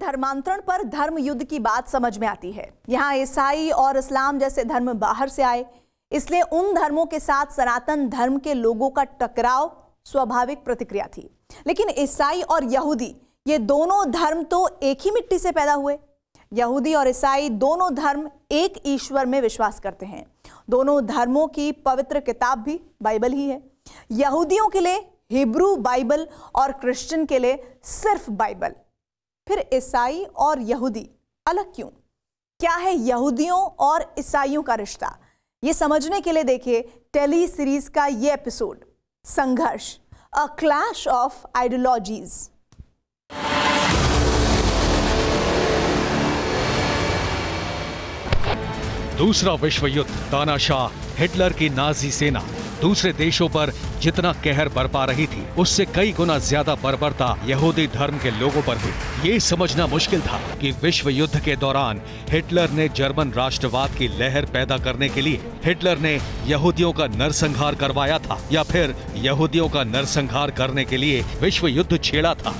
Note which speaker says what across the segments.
Speaker 1: धर्मांतरण पर धर्म युद्ध की बात समझ में आती है। यहाँ ईसाई और इस्लाम जैसे धर्म बाहर से आए, इसलिए उन धर्मों के साथ सनातन धर्म के लोगों का टकराव स्वाभाविक प्रतिक्रिया थी। लेकिन ईसाई और यहूदी, ये दोनों धर्म तो एक ही मिट्टी से पैदा हुए। यहूदी और ईसाई दोनों धर्म एक ईश्वर में विश्वास करते हैं। दोनों धर्मों की पवित्र किताब भी बाइबल ही है। यहूदियों के लिए हिब्रू बाइबल और क्रिश्चियन के लिए सिर्फ बाइबल। फिर ईसाई और यहूदी अलग क्यों? क्या है यहूदियों और ईसाइयों का रिश्ता? ये समझने के लिए देखिए टेली सीरीज का ये एपिसोड, संघर्ष, अ क्लैश ऑफ आइडियोलॉजीज।
Speaker 2: दूसरा विश्व युद्ध, तानाशाह हिटलर की नाजी सेना दूसरे देशों पर जितना कहर बरपा रही थी, उससे कई गुना ज्यादा बर्बरता यहूदी धर्म के लोगों पर हुई। ये समझना मुश्किल था कि विश्व युद्ध के दौरान हिटलर ने जर्मन राष्ट्रवाद की लहर पैदा करने के लिए हिटलर ने यहूदियों का नरसंहार करवाया था, या फिर यहूदियों का नरसंहार करने के लिए विश्व युद्ध छेड़ा था।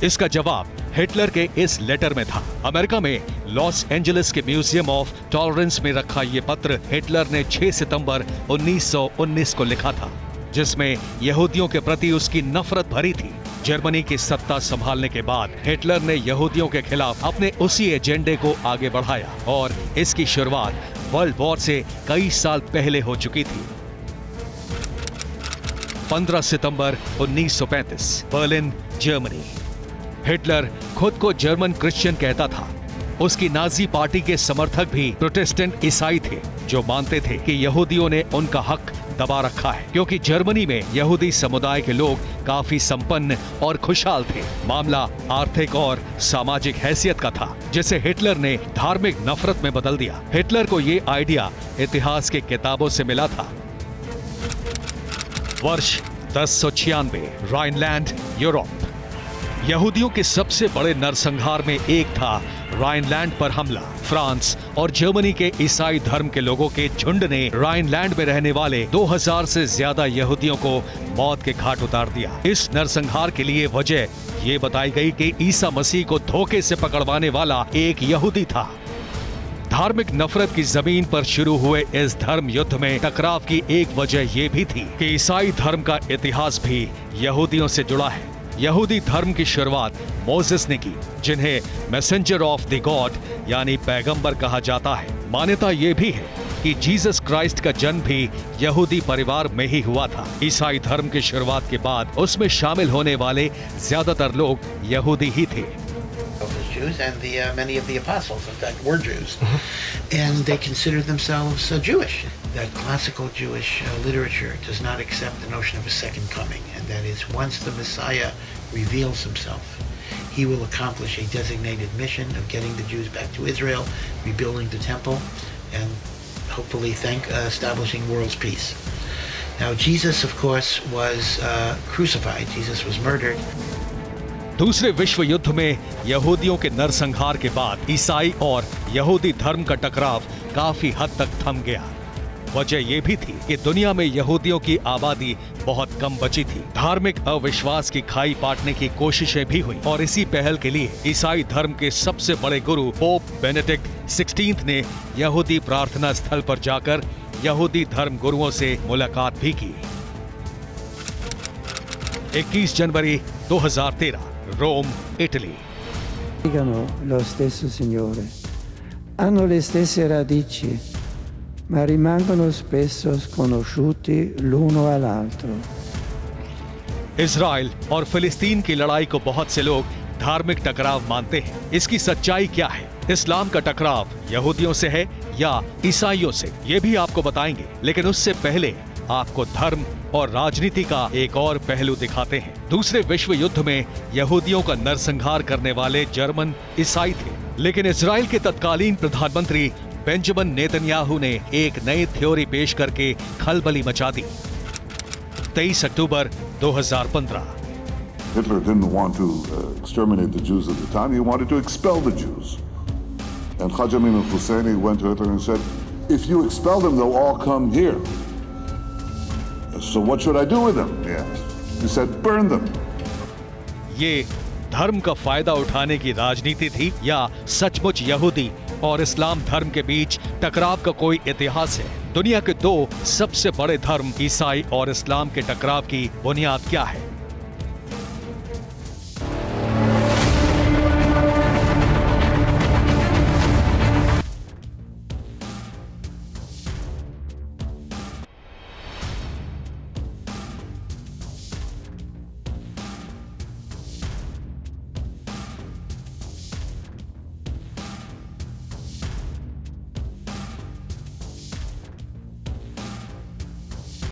Speaker 2: इसका जवाब हिटलर के इस लेटर में था। अमेरिका में लॉस एंजलिस के म्यूजियम ऑफ टॉलरेंस में रखा ये पत्र हिटलर ने 6 सितंबर 1919 को लिखा था, जिसमें यहूदियों के प्रति उसकी नफरत भरी थी। जर्मनी की सत्ता संभालने के बाद हिटलर ने यहूदियों के खिलाफ अपने उसी एजेंडे को आगे बढ़ाया और इसकी शुरुआत वर्ल्ड वॉर से कई साल पहले हो चुकी थी। 15 सितंबर 1935, बर्लिन, जर्मनी। हिटलर खुद को जर्मन क्रिश्चियन कहता था। उसकी नाजी पार्टी के समर्थक भी प्रोटेस्टेंट ईसाई थे, जो मानते थे कि यहूदियों ने उनका हक दबा रखा है, क्योंकि जर्मनी में यहूदी समुदाय के लोग काफी संपन्न और खुशहाल थे। मामला आर्थिक और सामाजिक हैसियत का था, जिसे हिटलर ने धार्मिक नफरत में बदल दिया। हिटलर को ये आइडिया इतिहास की किताबों से मिला था। वर्ष 1096, राइनलैंड, यूरोप। यहूदियों के सबसे बड़े नरसंहार में एक था राइनलैंड पर हमला। फ्रांस और जर्मनी के ईसाई धर्म के लोगों के झुंड ने राइनलैंड में रहने वाले 2000 से ज्यादा यहूदियों को मौत के घाट उतार दिया। इस नरसंहार के लिए वजह ये बताई गई कि ईसा मसीह को धोखे से पकड़वाने वाला एक यहूदी था। धार्मिक नफरत की जमीन पर शुरू हुए इस धर्म युद्ध में टकराव की एक वजह ये भी थी कि ईसाई धर्म का इतिहास भी यहूदियों से जुड़ा है। यहूदी धर्म की शुरुआत मोसेस ने की, जिन्हें मैसेंजर ऑफ द गॉड यानी पैगंबर कहा जाता है। मान्यता ये भी है कि जीसस क्राइस्ट का जन्म भी यहूदी परिवार में ही हुआ था। ईसाई धर्म की शुरुआत के बाद उसमें शामिल होने वाले ज्यादातर लोग यहूदी ही थे।
Speaker 3: Jews, and many of the apostles, in fact, were Jews, and they considered themselves Jewish. That classical Jewish literature does not accept the notion of a second coming, and that is, once the Messiah reveals himself, he will accomplish a designated mission of getting the Jews back to Israel, rebuilding the temple, and hopefully establishing world's peace. Now, Jesus, of course, was crucified. Jesus was murdered.
Speaker 2: दूसरे विश्व युद्ध में यहूदियों के नरसंहार के बाद ईसाई और यहूदी धर्म का टकराव काफी हद तक थम गया। वजह यह भी थी कि दुनिया में यहूदियों की आबादी बहुत कम बची थी। धार्मिक अविश्वास की खाई पाटने की कोशिशें भी हुई और इसी पहल के लिए ईसाई धर्म के सबसे बड़े गुरु पोप बेनेडिक्ट 16 ने यहूदी प्रार्थना स्थल पर जाकर यहूदी धर्म गुरुओं से मुलाकात भी की। 21 जनवरी 2013, Rome, Italy.
Speaker 4: Dicono lo stesso Signore, hanno le stesse radici, ma rimangono spesso sconosciuti l'uno all'altro.
Speaker 2: Israel और फिलिस्तीन की लड़ाई को बहुत से लोग धार्मिक टकराव मानते हैं। इसकी सच्चाई क्या है? इस्लाम का टकराव यहूदियों से है या ईसाइयों से? ये भी आपको बताएंगे, लेकिन उससे पहले आपको धर्म और राजनीति का एक और पहलू दिखाते हैं। दूसरे विश्व युद्ध में यहूदियों का नरसंहार करने वाले जर्मन ईसाई थे, लेकिन इजराइल के तत्कालीन प्रधानमंत्री बेंजामिन नेतन्याहू ने एक नई थ्योरी पेश करके खलबली मचा दी। 23 अक्टूबर 2015।
Speaker 5: Hitler didn't want to exterminate the Jews at the time. He wanted to expel the Jews. And Khaja Amin al-Husseini went to Hitler and said, if you expel them, they'll all come here. So what should I do with them? He asked. He said, burn them.
Speaker 2: ये धर्म का फायदा उठाने की राजनीति थी या सचमुच यहूदी और इस्लाम धर्म के बीच टकराव का कोई इतिहास है? दुनिया के दो सबसे बड़े धर्म ईसाई और इस्लाम के टकराव की बुनियाद क्या है?